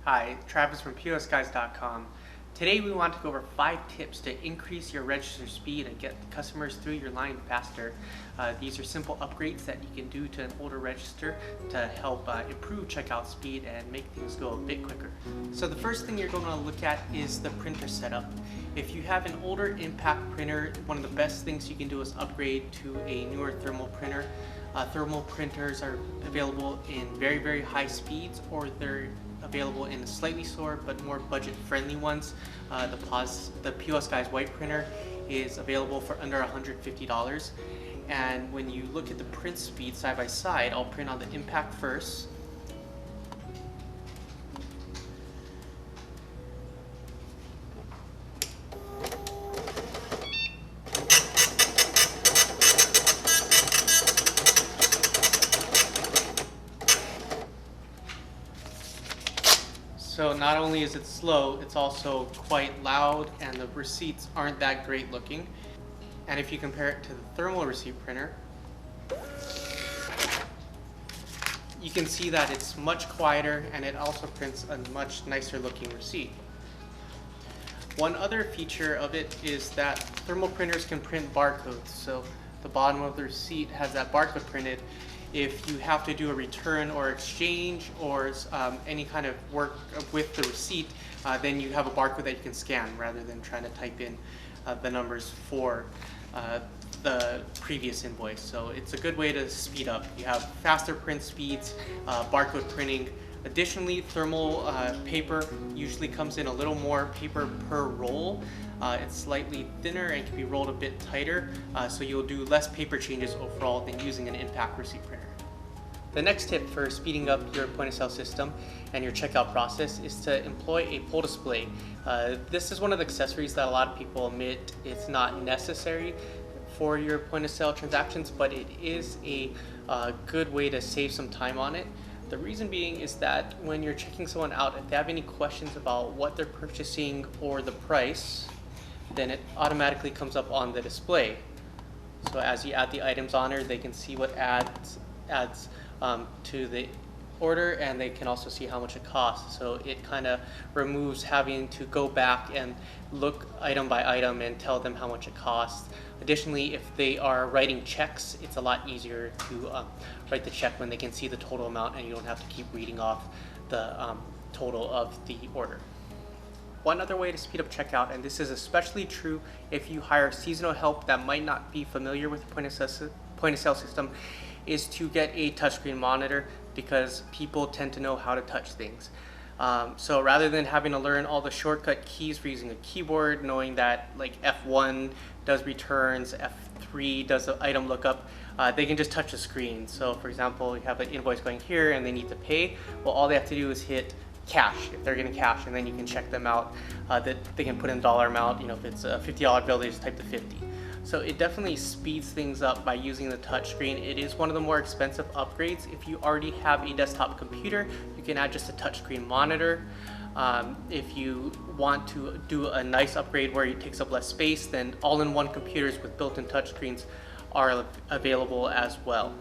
Hi, Travis from POSGuys.com. Today we want to go over 5 tips to increase your register speed and get customers through your line faster. These are simple upgrades that you can do to an older register to help improve checkout speed and make things go a bit quicker. So the first thing you're going to look at is the printer setup. If you have an older impact printer, one of the best things you can do is upgrade to a newer thermal printer. Thermal printers are available in very high speeds, or they're available in slightly slower but more budget-friendly ones. The POS Guys white printer is available for under $150. And when you look at the print speed side by side, I'll print on the impact first. So not only is it slow, it's also quite loud, and the receipts aren't that great looking. And if you compare it to the thermal receipt printer, you can see that it's much quieter and it also prints a much nicer looking receipt. One other feature of it is that thermal printers can print barcodes. So the bottom of the receipt has that barcode printed. If you have to do a return or exchange or any kind of work with the receipt, then you have a barcode that you can scan rather than trying to type in the numbers for the previous invoice. So it's a good way to speed up. You have faster print speeds, barcode printing. Additionally, thermal paper usually comes in a little more paper per roll. It's slightly thinner and can be rolled a bit tighter, so you'll do less paper changes overall than using an impact receipt printer. The next tip for speeding up your point of sale system and your checkout process is to employ a pull display. This is one of the accessories that a lot of people admit it's not necessary for your point of sale transactions, but it is a good way to save some time on it. The reason being is that when you're checking someone out, if they have any questions about what they're purchasing or the price, then it automatically comes up on the display. So as you add the items on there, they can see what adds to the order, and they can also see how much it costs. So it kind of removes having to go back and look item by item and tell them how much it costs. Additionally, if they are writing checks, it's a lot easier to write the check when they can see the total amount and you don't have to keep reading off the total of the order. One other way to speed up checkout, and this is especially true if you hire seasonal help that might not be familiar with the point of sale system, is to get a touchscreen monitor, because people tend to know how to touch things. So rather than having to learn all the shortcut keys for using a keyboard, knowing that like F1 does returns, F3 does the item lookup, they can just touch the screen. So for example, you have an invoice going here and they need to pay. Well, all they have to do is hit cash if they're getting cash, and then you can check them out. That they can put in dollar amount. You know, if it's a $50 bill, they just type the 50. So it definitely speeds things up by using the touchscreen. It is one of the more expensive upgrades. If you already have a desktop computer, you can add just a touchscreen monitor. If you want to do a nice upgrade where it takes up less space, then all-in-one computers with built-in touchscreens are available as well.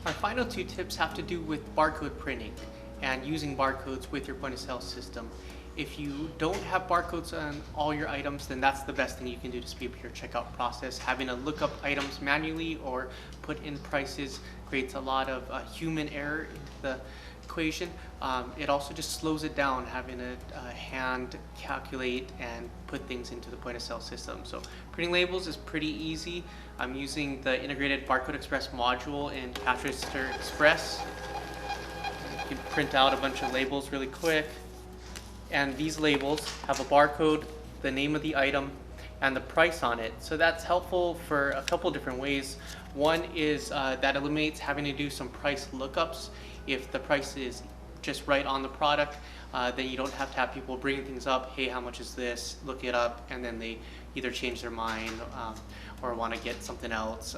Our final 2 tips have to do with barcode printing and using barcodes with your point of sale system. If you don't have barcodes on all your items, then that's the best thing you can do to speed up your checkout process. Having to look up items manually or put in prices creates a lot of human error in the equation. It also just slows it down, having to hand calculate and put things into the point of sale system. So printing labels is pretty easy. I'm using the integrated Barcode Express module in Cash Register Express. You can print out a bunch of labels really quick. And these labels have a barcode, the name of the item, and the price on it. So that's helpful for a couple different ways. One is that eliminates having to do some price lookups. If the price is just right on the product, then you don't have to have people bringing things up. Hey, how much is this? Look it up, and then they either change their mind or want to get something else.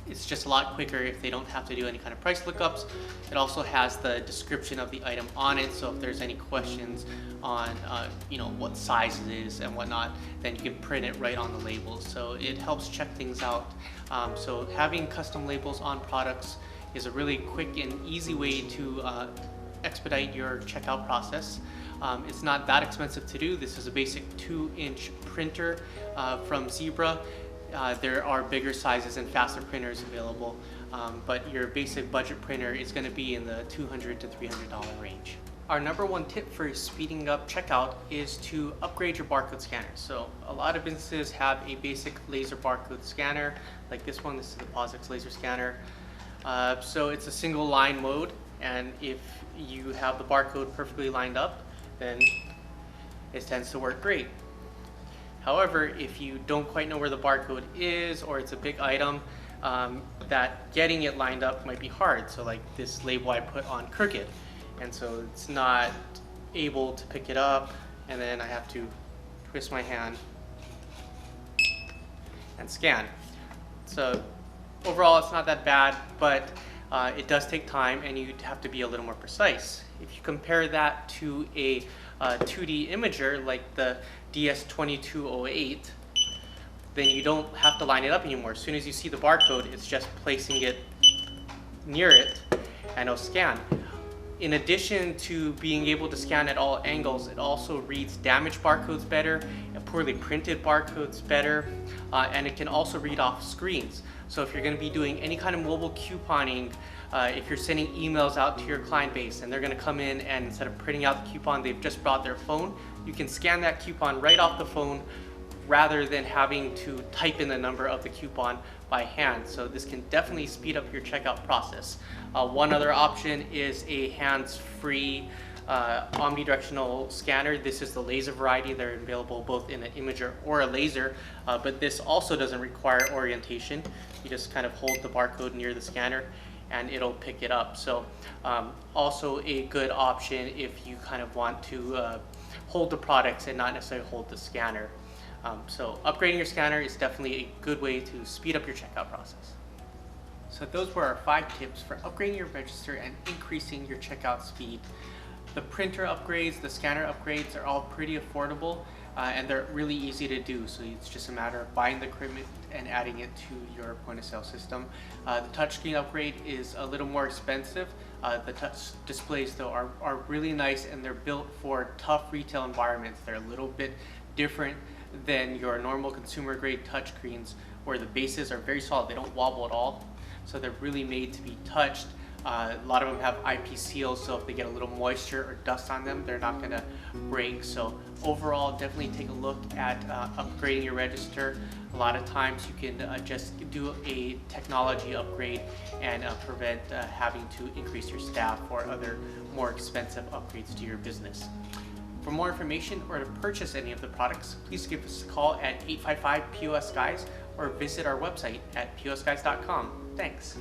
It's just a lot quicker if they don't have to do any kind of price lookups. It also has the description of the item on it, so if there's any questions on what size it is and whatnot, then you can print it right on the labels. So it helps check things out. So having custom labels on products is a really quick and easy way to expedite your checkout process. It's not that expensive to do. This is a basic 2-inch printer from Zebra. There are bigger sizes and faster printers available, but your basic budget printer is going to be in the $200 to $300 range. Our number one tip for speeding up checkout is to upgrade your barcode scanner. So a lot of businesses have a basic laser barcode scanner, like this one. This is the POSGuys laser scanner. So it's a single line mode, and if you have the barcode perfectly lined up, then it tends to work great. However, if you don't quite know where the barcode is, or it's a big item, that getting it lined up might be hard. So like this label I put on crooked, and so it's not able to pick it up, and then I have to twist my hand and scan. So overall it's not that bad, but it does take time and you have to be a little more precise. If you compare that to a 2D imager like the DS2208, then you don't have to line it up anymore. As soon as you see the barcode, it's just placing it near it and it'll scan. In addition to being able to scan at all angles, it also reads damaged barcodes better and poorly printed barcodes better, and it can also read off screens. So if you're going to be doing any kind of mobile couponing, if you're sending emails out to your client base and they're going to come in and instead of printing out the coupon, they've just brought their phone, you can scan that coupon right off the phone rather than having to type in the number of the coupon by hand. So this can definitely speed up your checkout process. One other option is a hands-free omnidirectional scanner. This is the laser variety. They're available both in an imager or a laser, but this also doesn't require orientation. You just kind of hold the barcode near the scanner and it'll pick it up. So also a good option if you kind of want to hold the products and not necessarily hold the scanner. So upgrading your scanner is definitely a good way to speed up your checkout process. So those were our 5 tips for upgrading your register and increasing your checkout speed. The printer upgrades, the scanner upgrades are all pretty affordable, and they're really easy to do. So it's just a matter of buying the equipment and adding it to your point of sale system. The touchscreen upgrade is a little more expensive. The touch displays though are really nice, and they're built for tough retail environments. They're a little bit different than your normal consumer grade touchscreens, where the bases are very solid. They don't wobble at all. So they're really made to be touched. A lot of them have IP seals, so if they get a little moisture or dust on them, they're not gonna break. So overall, definitely take a look at upgrading your register. A lot of times you can just do a technology upgrade and prevent having to increase your staff or other more expensive upgrades to your business. For more information or to purchase any of the products, please give us a call at 855-POS-Guys or visit our website at POSGuys.com. Thanks.